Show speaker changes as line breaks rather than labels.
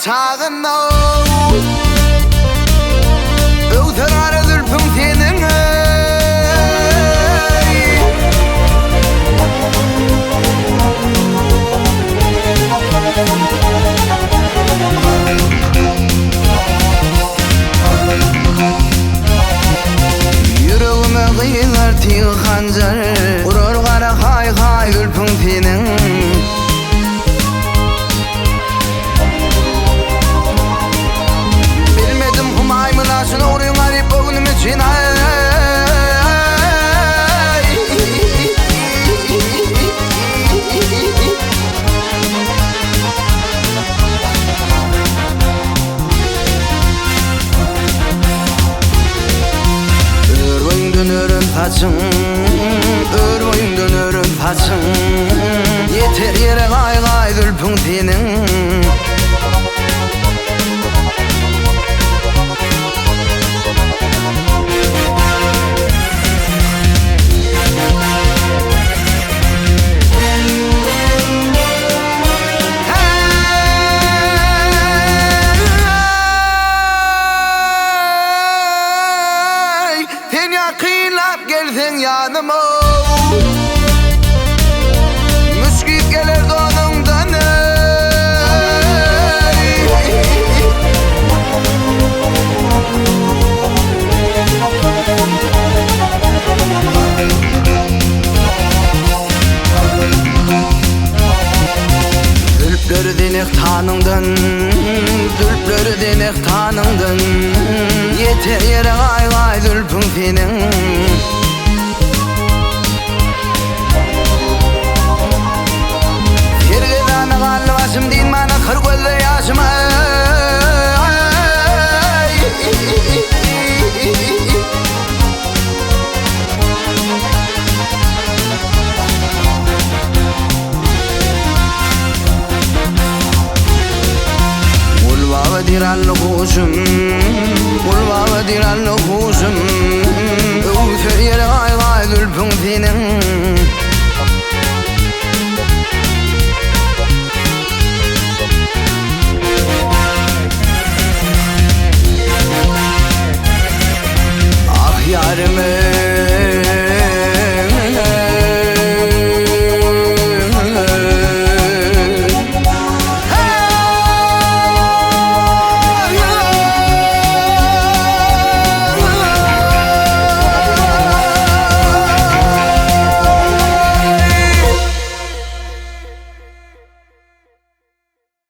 çağında öğüter zülpüň seniň yüreğime kıyılar tiğ hancar urur kara hay hay zülpüň seniň bilmedim humaymy naşyny uryň garip bugünüm için dönürüm saçın, örgün dönürüm saçın. Yeter yere gay gay zülpüň seniň. Kıylap gelsen yanıma müskit gelir donundan zülpleri denek tanıngdan zülpleri denek tanıngdan yeter yere gay gay zülpüň seniň Yergedany gally başym dinmany kır gözle ýaşym Ulvawa dirally kuşum Ulvawa dirally kuşum öwüter ýere gay gay zülpüň seniň